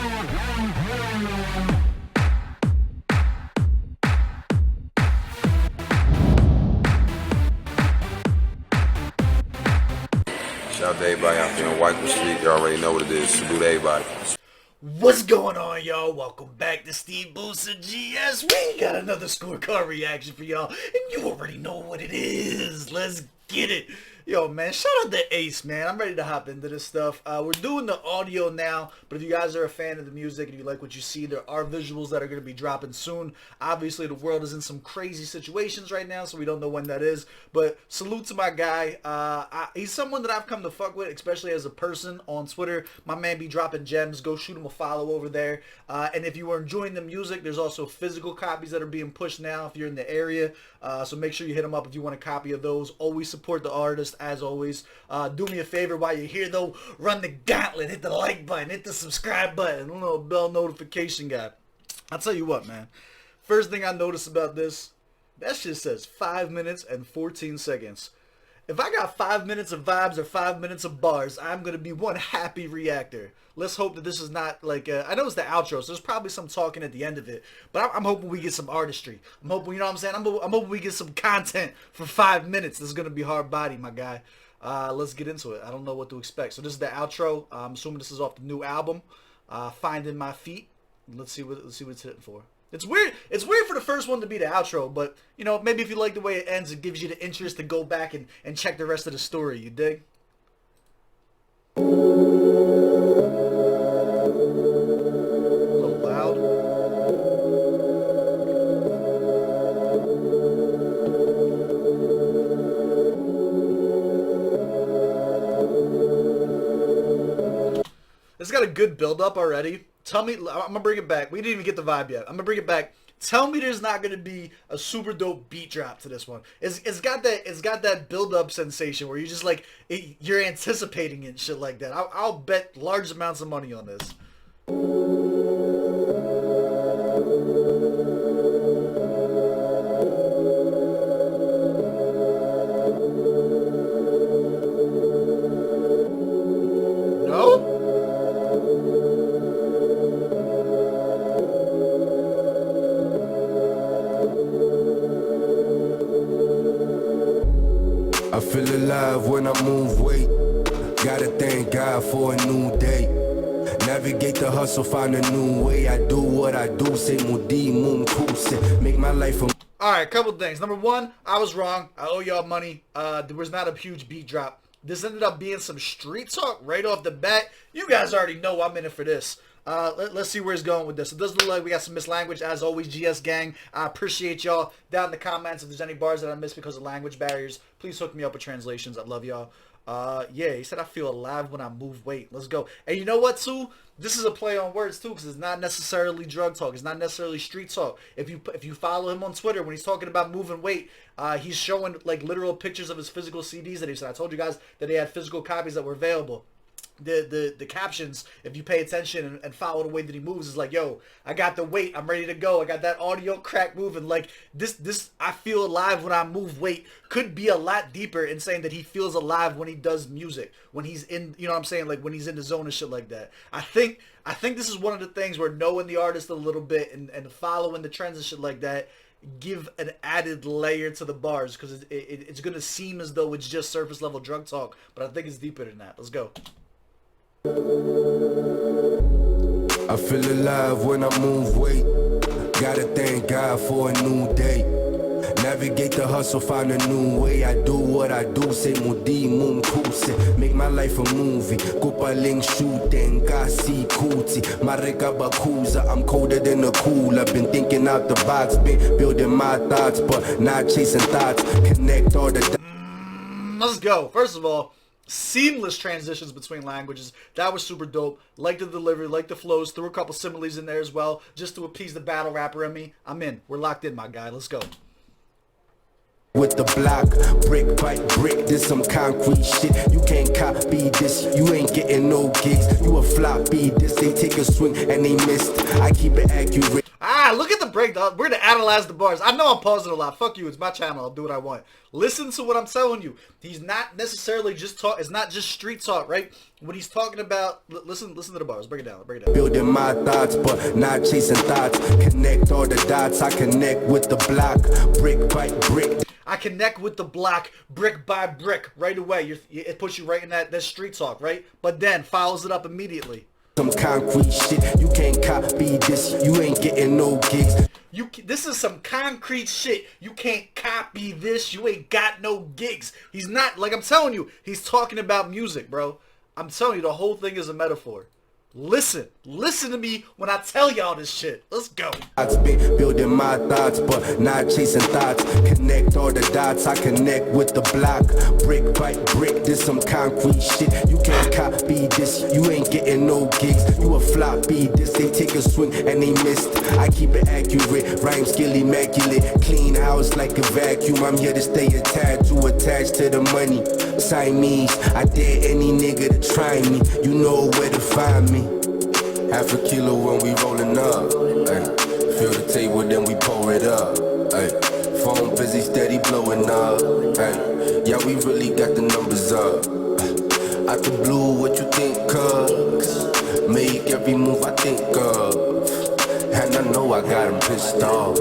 Shout out to everybody out there on White Street. You already know what it is. Salute to everybody. What's going on, y'all? Welcome back to SteveBussaGS. We got another scorecard reaction for y'all, and you already know what it is. Let's get it. Yo, man, shout out to Ace, man. I'm ready to hop into this stuff. We're doing the audio now, but if you guys are a fan of the music and you like what you see, there are visuals that are going to be dropping soon. Obviously, the world is in some crazy situations right now, so we don't know when that is. But salute to my guy. He's someone that I've come to fuck with, especially as a person on Twitter. My man be dropping gems. Go shoot him a follow over there. And if you are enjoying the music, there's also physical copies that are being pushed now if you're in the area. So make sure you hit him up if you want a copy of those. Always support the artist, as always. Do me a favor while you're here, though. Run the gauntlet. Hit the like button. Hit the subscribe button. A little bell notification guy. I'll tell you what, man. First thing I noticed about this, that shit says 5 minutes and 14 seconds. If I got 5 minutes of vibes or 5 minutes of bars, I'm going to be one happy reactor. Let's hope that this is not like, I know it's the outro, so there's probably some talking at the end of it, but I'm hoping we get some artistry. I'm hoping, you know what I'm saying? I'm hoping we get some content for 5 minutes. This is going to be hard body, my guy. Let's get into it. I don't know what to expect. So this is the outro. I'm assuming this is off the new album, Finding My Feet. Let's see what it's hitting for. It's weird. It's weird for the first one to be the outro, but, you know, maybe if you like the way it ends, it gives you the interest to go back and check the rest of the story. You dig? A little loud. It's got a good build-up already. Tell me, I'm going to bring it back. We didn't even get the vibe yet. I'm going to bring it back. Tell me there's not going to be a super dope beat drop to this one. It's got that build-up sensation where you're just like, you're anticipating it and shit like that. I'll bet large amounts of money on this. No? I feel alive when I move weight. Gotta thank God for a new day. Navigate the hustle, find a new way. I do what I do, say mudi mum kuse. Make my life a... Alright, couple things. Number one, I was wrong. I owe y'all money. There was not a huge beat drop. This ended up being some street talk right off the bat. You guys already know I'm in it for this. Let's see where it's going with this. It does look like we got some missed language, as always, GS gang. I appreciate y'all. Down in the comments, if there's any bars that I missed because of language barriers, please hook me up with translations. I love y'all. Yeah, he said, I feel alive when I move weight. Let's go. And you know what, too? This is a play on words, too, because it's not necessarily drug talk. It's not necessarily street talk. If you follow him on Twitter, when he's talking about moving weight, he's showing, like, literal pictures of his physical CDs that he said. I told you guys that he had physical copies that were available. The captions, if you pay attention and follow the way that he moves, is like, yo, I got the weight, I'm ready to go, I got that audio crack moving. Like this I feel alive when I move weight could be a lot deeper in saying that he feels alive when he does music, when he's in, you know what I'm saying, like when he's in the zone and shit like that. I think this is one of the things where knowing the artist a little bit and following the trends and shit like that give an added layer to the bars, because it's gonna seem as though it's just surface level drug talk, but I think it's deeper than that. Let's go. I feel alive when I move weight. Gotta thank God for a new day. Navigate the hustle, find a new way. I do what I do, say mudi mum kuse. Make my life a movie. Kupaling shooting, kasi kuti. Mareka bakuza, I'm colder than a cool. I've been thinking out the box, been building my thoughts, but not chasing thoughts. Connect all the... Let's go. First of all, seamless transitions between languages. That was super dope. Like the delivery, like the flows. Threw a couple similes in there as well, just to appease the battle rapper in me. I'm in. We're locked in, my guy. Let's go. With the block, brick by brick, this some concrete shit. You can't copy this, you ain't getting no gigs. You a floppy, this they take a swing and they missed. I keep it accurate. Nah, look at the breakdown. We're gonna analyze the bars. I know I'm pausing a lot. Fuck you. It's my channel. I'll do what I want. Listen to what I'm telling you. He's not necessarily just talk. It's not just street talk, right? When he's talking about, listen to the bars. Break it down. Break it down. Building my thoughts, but not chasing thoughts. Connect all the dots. I connect with the block, brick by brick. I connect with the block brick by brick right away. It puts you right in that street talk, right? But then follows it up immediately. Some concrete shit, you can't copy this. You ain't getting no gigs. This is some concrete shit. You can't copy this. You ain't got no gigs. He's not, like I'm telling you, he's talking about music, bro. I'm telling you, the whole thing is a metaphor. Listen to me when I tell y'all this shit. Let's go. I've been building my thoughts, but not chasing thoughts. Connect all the dots, I connect with the block, brick by brick. This some concrete shit. You can't copy this. You ain't getting no gigs. You a floppy. This they take a swing and they missed. I keep it accurate, rhyme skill immaculate, clean house like a vacuum. I'm here to stay attached to the money. Siamese, I dare any nigga to try me. You know where to find me. Half a kilo when we rolling up. Ay. Fill the table, then we pour it up. Ay. Phone busy, steady blowing up. Ay. Yeah, we really got the numbers up. Out the blue, what you think of? Make every move I think of. And I know I got him pissed off.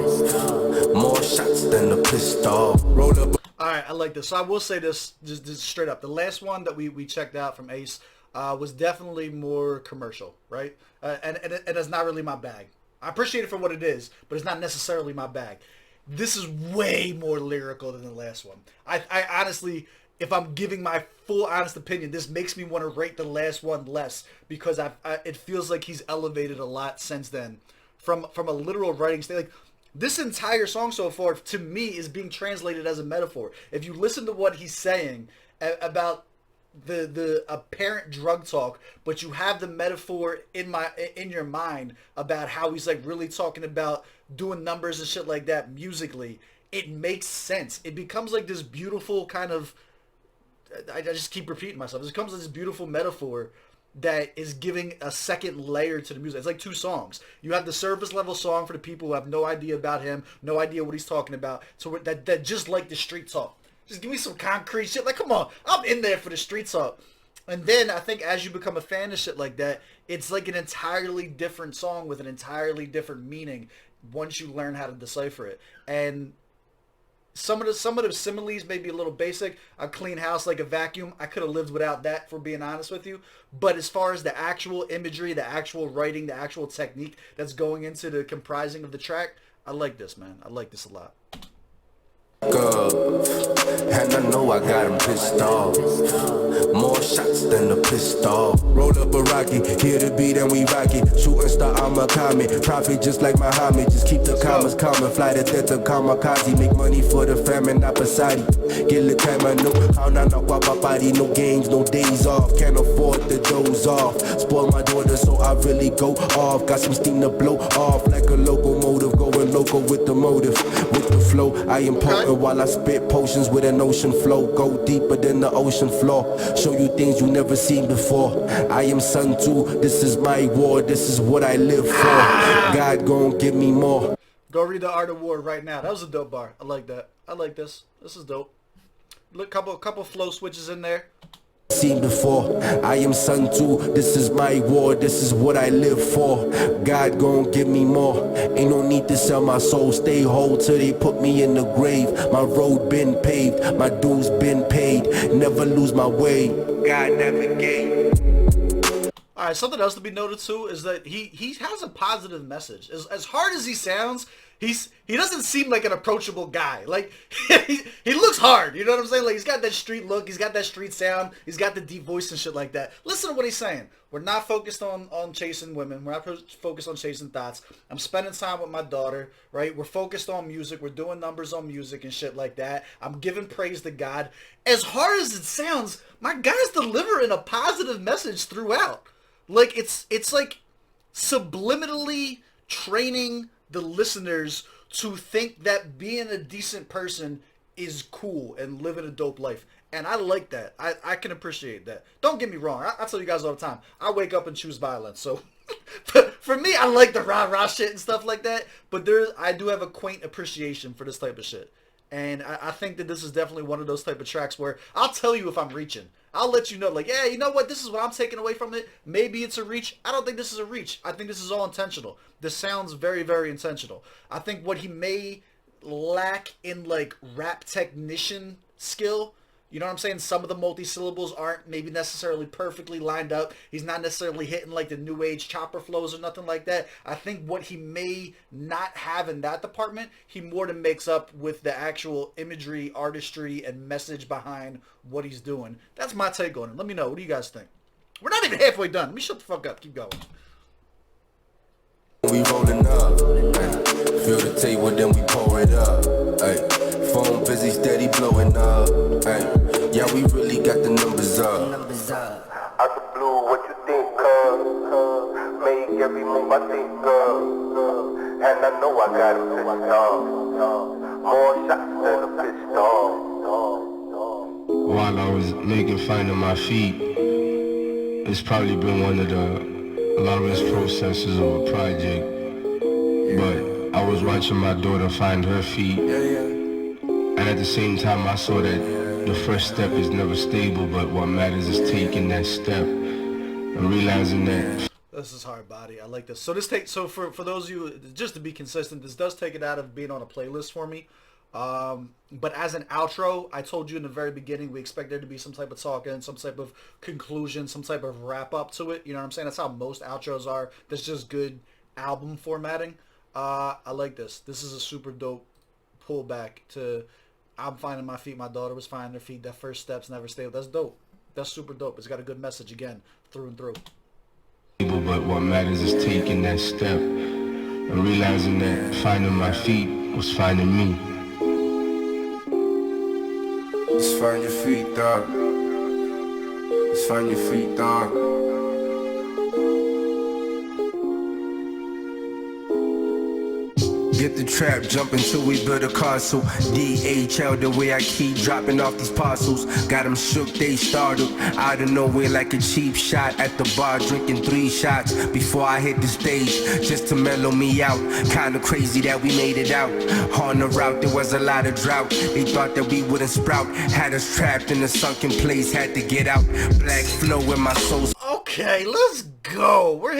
More shots than a pistol. Roll up. Alright, I like this. So I will say this just straight up. The last one that we checked out from Ace was definitely more commercial, right? And it's not really my bag. I appreciate it for what it is, but it's not necessarily my bag. This is way more lyrical than the last one. I honestly, if I'm giving my full honest opinion, this makes me want to rate the last one less because it feels like he's elevated a lot since then. From a literal writing state, like this entire song so far to me is being translated as a metaphor. If you listen to what he's saying about the apparent drug talk, but you have the metaphor in your mind about how he's like really talking about doing numbers and shit like that musically, it makes sense. It becomes like this beautiful kind of, I just keep repeating myself, it becomes this beautiful metaphor that is giving a second layer to the music. It's like two songs. You have the surface level song for the people who have no idea about him, no idea what he's talking about, so that just like the street talk. Just give me some concrete shit. Like, come on, I'm in there for the street talk. And then I think as you become a fan of shit like that, it's like an entirely different song with an entirely different meaning once you learn how to decipher it. And some of the similes may be a little basic. A clean house like a vacuum. I could have lived without that, for being honest with you. But as far as the actual imagery, the actual writing, the actual technique that's going into the comprising of the track, I like this, man. I like this a lot. And I know I got him pissed off. More shots than a pistol. Roll up a rocket, hear the beat and we rock it. Shooting star, I'm a comet. Profit just like Muhammad. Just keep the commas common. Fly the death of kamikaze. Make money for the famine, not Pasati. Get the time I know. How not papari. No games, no days off. Can't afford the doze off. Spoil my daughter, so I really go off. Got some steam to blow off like a locomotive. Going local with the motive, with the flow. I am potent while I spit potions with an ocean flow. Go deeper than the ocean floor. Show you things you never seen before. I am Sun Tzu. This is my war. This is what I live for. God gon' give me more. Go read The Art of War right now. That was a dope bar. I like that. I like this. This is dope. Look, couple flow switches in there. Seen before. I am Sun Tzu. This is my war. This is what I live for. God gon' give me more. Ain't no need to sell my soul. Stay whole till they put me in the grave. My road been paved. My dues been paid. Never lose my way. God navigate. Alright, something else to be noted too is that he has a positive message. As hard as he sounds, he doesn't seem like an approachable guy. Like he looks hard, you know what I'm saying? Like he's got that street look, he's got that street sound, he's got the deep voice and shit like that. Listen to what he's saying. We're not focused on chasing women. We're not focused on chasing thoughts. I'm spending time with my daughter, right? We're focused on music. We're doing numbers on music and shit like that. I'm giving praise to God. As hard as it sounds, my guy's delivering a positive message throughout. Like it's like subliminally training the listeners to think that being a decent person is cool and living a dope life. And I like that. I can appreciate that. Don't get me wrong. I tell you guys all the time, I wake up and choose violence. So for me, I like the rah-rah shit and stuff like that, but I do have a quaint appreciation for this type of shit. And I think that this is definitely one of those type of tracks where I'll tell you if I'm reaching. I'll let you know, like, yeah, you know what? This is what I'm taking away from it. Maybe it's a reach. I don't think this is a reach. I think this is all intentional. This sounds very, very intentional. I think what he may lack in, like, rap technician skill, you know what I'm saying? Some of the multi-syllables aren't maybe necessarily perfectly lined up. He's not necessarily hitting like the new age chopper flows or nothing like that. I think what he may not have in that department, he more than makes up with the actual imagery, artistry, and message behind what he's doing. That's my take on it. Let me know. What do you guys think? We're not even halfway done. Let me shut the fuck up. Keep going. We rolling up, ay. Feel the table, then we pour it up. Ay. Phone busy, steady blowing up. Ay. Yeah, we really got the numbers up. Out the blue, what you think of? Make every move I think of. And I know I got him pissed off. More shots than a pistol. While I was making Finding My Feet, it's probably been one of the longest processes of a project. But I was watching my daughter find her feet, and at the same time I saw that the first step is never stable, but what matters is taking that step and realizing that. This is hard body. I like this. So for those of you, just to be consistent, this does take it out of being on a playlist for me. But as an outro, I told you in the very beginning, we expect there to be some type of talking, some type of conclusion, some type of wrap up to it. You know what I'm saying? That's how most outros are. That's just good album formatting. I like this. This is a super dope pullback to I'm finding my feet, my daughter was finding her feet. That first step's never stable. That's dope. That's super dope. It's got a good message again, through and through. But what matters is taking that step and realizing that finding my feet was finding me. Let's find your feet, dog. Let's find your feet, dog. Get the trap, jump until we build a castle. DHL, the way I keep dropping off these parcels. Got them shook, they startled. Out of nowhere like a cheap shot. At the bar, drinking 3 shots before I hit the stage, just to mellow me out. Kinda crazy that we made it out. On the route, there was a lot of drought. They thought that we wouldn't sprout. Had us trapped in a sunken place, had to get out. Black flow in my soul. Okay, let's go. We're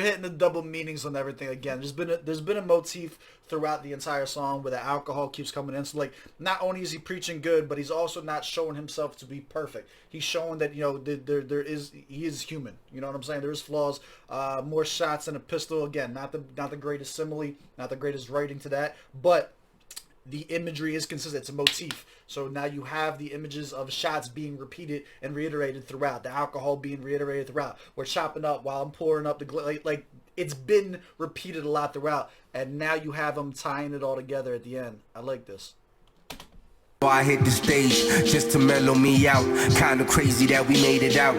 hitting the double meanings on everything again. There's been a motif throughout the entire song where the alcohol keeps coming in. So like, not only is he preaching good, but he's also not showing himself to be perfect. He's showing that, you know, he is human. You know what I'm saying? There is flaws. More shots than a pistol. Again, not the greatest simile, not the greatest writing to that, but the imagery is consistent. It's a motif. So now you have the images of shots being repeated and reiterated throughout. The alcohol being reiterated throughout. We're chopping up while I'm pouring up the like it's been repeated a lot throughout. And now you have them tying it all together at the end. I like this. I hit the stage just to mellow me out. Kinda crazy that we made it out.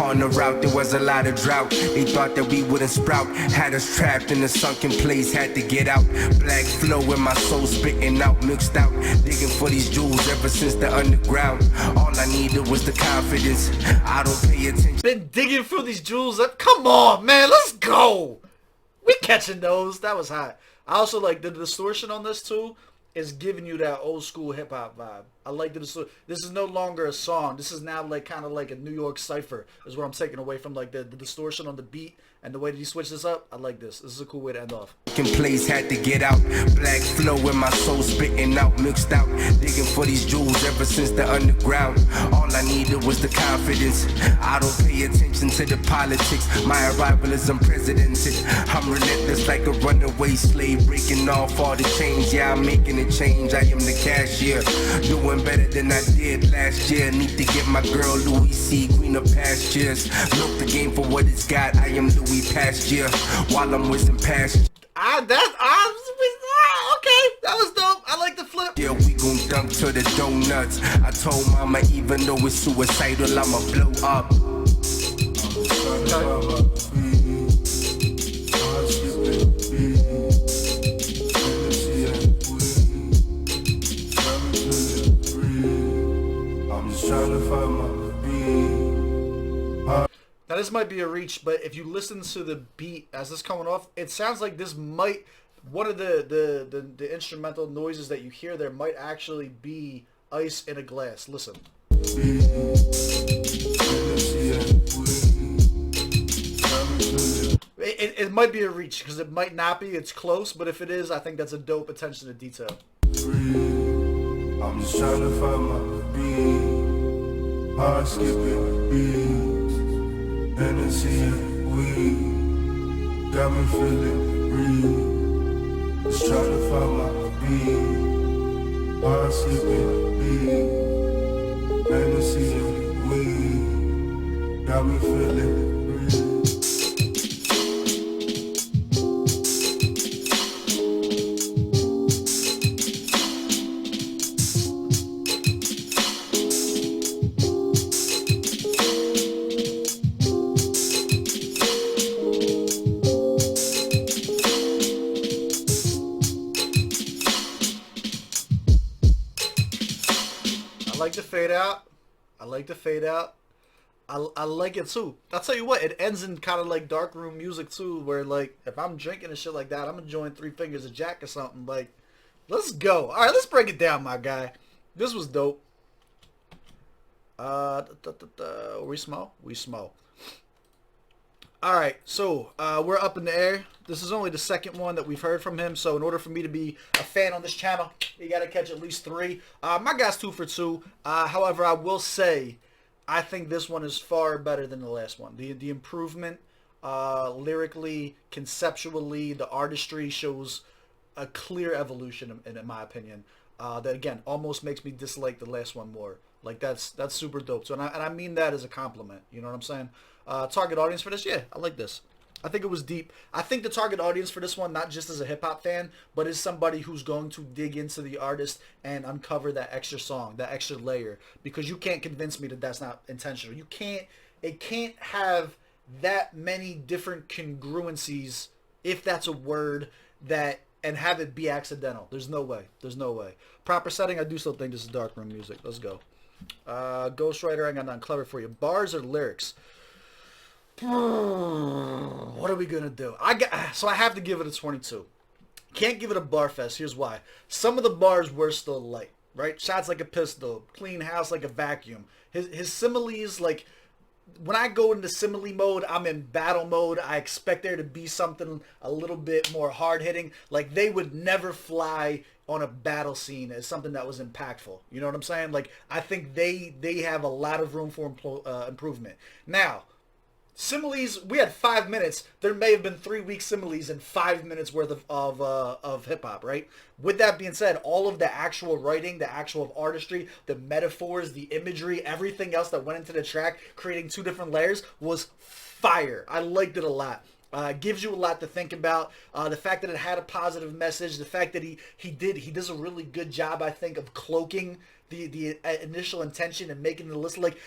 On the route there was a lot of drought. They thought that we wouldn't sprout. Had us trapped in a sunken place, had to get out. Black flow in my soul spitting out, mixed out. Digging for these jewels ever since the underground. All I needed was the confidence. I don't pay attention. Been digging for these jewels up. Come on, man, let's go. We catching those. That was hot. I also like the distortion on this too. Is giving you that old school hip hop vibe. I like the distortion. This is no longer a song. This is now like kind of like a New York cipher. Is what I'm taking away from like the distortion on the beat and the way that he switched this up. I like this. This is a cool way to end off. Place had to get out. Black flow in my soul spitting out, mixed out. Digging for these jewels ever since the underground. All I needed was the confidence. I don't pay attention to the politics. My arrival is unprecedented. I'm relentless like a runaway slave, breaking off all the chains. Yeah, I'm making a change. I am the cashier, doing better than I did last year. Need to get my girl Louis C. greener pastures. Milk the game for what it's got. I am Louis Pasture while I'm whizzing past. Okay, that was dope. I like the flip. Yeah, we gon' dunk to the donuts. I told mama even though it's suicidal, I'ma blow up. Now this might be a reach, but if you listen to the beat as this coming off, it sounds like this might, one of the instrumental noises that you hear there might actually be ice in a glass. Listen. It might be a reach because it might not be. It's close, but if it is, I think that's a dope attention to detail. I'm just trying to find my beat. Hard skipping beats. Hennessy and weed got me feeling free. Just trying to find my beat. Hard skipping beats. Hennessy and weed got me feeling free. I like the fade out. I like the fade out. I like it too. I'll tell you what, it ends in kind of like dark room music too, where like if I'm drinking and shit like that, I'm enjoying Three Fingers of Jack or something. Like, let's go. All right, let's break it down, my guy. This was dope. We smell. All right, so we're up in the air. This is only the second one that we've heard from him. So in order for me to be a fan on this channel, you got to catch at least 3. My guy's 2 for 2. However, I will say, I think this one is far better than the last one. The improvement, lyrically, conceptually, the artistry shows a clear evolution, in my opinion. That again almost makes me dislike the last one more. Like that's super dope. So and I mean that as a compliment. You know what I'm saying? Target audience for this, yeah, I like this. I think it was deep. I think the target audience for this one, not just as a hip hop fan, but as somebody who's going to dig into the artist and uncover that extra song, that extra layer. Because you can't convince me that that's not intentional. You can't. It can't have that many different congruencies, if that's a word, that and have it be accidental. There's no way. There's no way. Proper setting, I do still think this is darkroom music. Let's go. Ghostwriter, I got nothing clever for you. Bars or lyrics? What are we gonna do? So I have to give it a 22. Can't give it a bar fest. Here's why. Some of the bars were still light, right? Shots like a pistol, clean house like a vacuum. His similes, like when I go into simile mode, I'm in battle mode. I expect there to be something a little bit more hard hitting. Like they would never fly on a battle scene as something that was impactful. You know what I'm saying? Like I think they have a lot of room for improvement. Now, similes, we had 5 minutes. There may have been 3 week similes and 5 minutes worth of hip hop, right? With that being said, all of the actual writing, the actual artistry, the metaphors, the imagery, everything else that went into the track, creating 2 different layers was fire. I liked it a lot. Gives you a lot to think about. The fact that it had a positive message, the fact that he does a really good job, I think, of cloaking the initial intention and making the list like.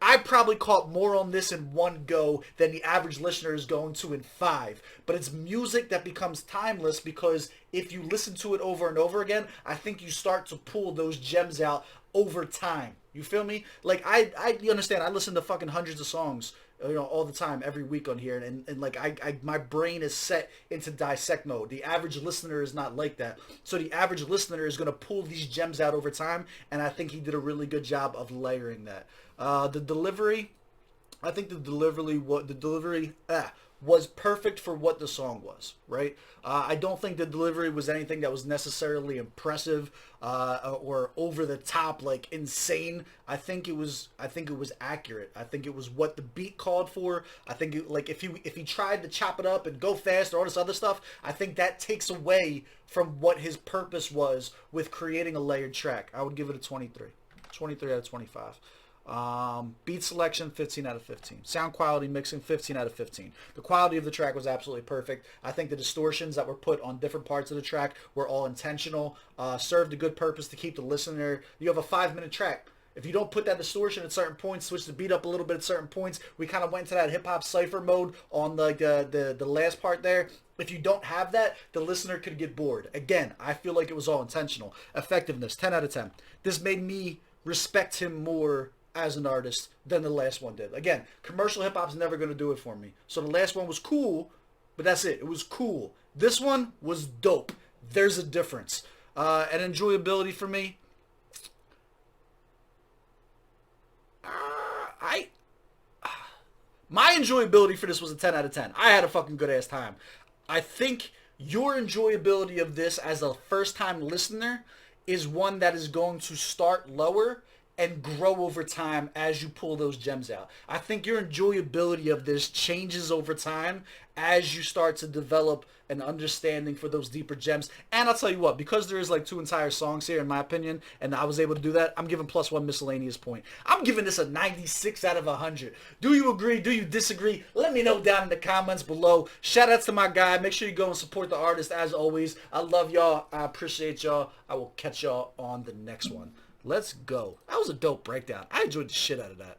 I probably caught more on this in one go than the average listener is going to in 5. But it's music that becomes timeless because if you listen to it over and over again, I think you start to pull those gems out over time. You feel me? Like, you understand, I listen to fucking hundreds of songs, you know, all the time, every week on here. And like, my brain is set into dissect mode. The average listener is not like that. So the average listener is going to pull these gems out over time. And I think he did a really good job of layering that. The delivery, I think the delivery was perfect for what the song was, right? I don't think the delivery was anything that was necessarily impressive or over the top, like insane. I think it was accurate. I think it was what the beat called for. I think if he tried to chop it up and go fast or all this other stuff, I think that takes away from what his purpose was with creating a layered track. I would give it a 23. 23 out of 25. Beat selection, 15 out of 15. Sound quality, mixing, 15 out of 15. The quality of the track was absolutely perfect. I think the distortions that were put on different parts of the track were all intentional, served a good purpose to keep the listener. You have a 5-minute track. If you don't put that distortion at certain points, switch the beat up a little bit at certain points, we kind of went to that hip-hop cypher mode on the last part there. If you don't have that, the listener could get bored. Again, I feel like it was all intentional. Effectiveness, 10 out of 10. This made me respect him more as an artist than the last one did. Again, commercial hip-hop's never going to do it for me. So the last one was cool, but that's it. It was cool. This one was dope. There's a difference. And enjoyability for me, my enjoyability for this was a 10 out of 10. I had a fucking good-ass time. I think your enjoyability of this as a first-time listener is one that is going to start lower and grow over time as you pull those gems out. I think your enjoyability of this changes over time as you start to develop an understanding for those deeper gems. And I'll tell you what, because there is like 2 entire songs here, in my opinion, and I was able to do that, I'm giving +1 miscellaneous point. I'm giving this a 96 out of 100. Do you agree? Do you disagree? Let me know down in the comments below. Shout outs to my guy. Make sure you go and support the artist as always. I love y'all. I appreciate y'all. I will catch y'all on the next one. Let's go. That was a dope breakdown. I enjoyed the shit out of that.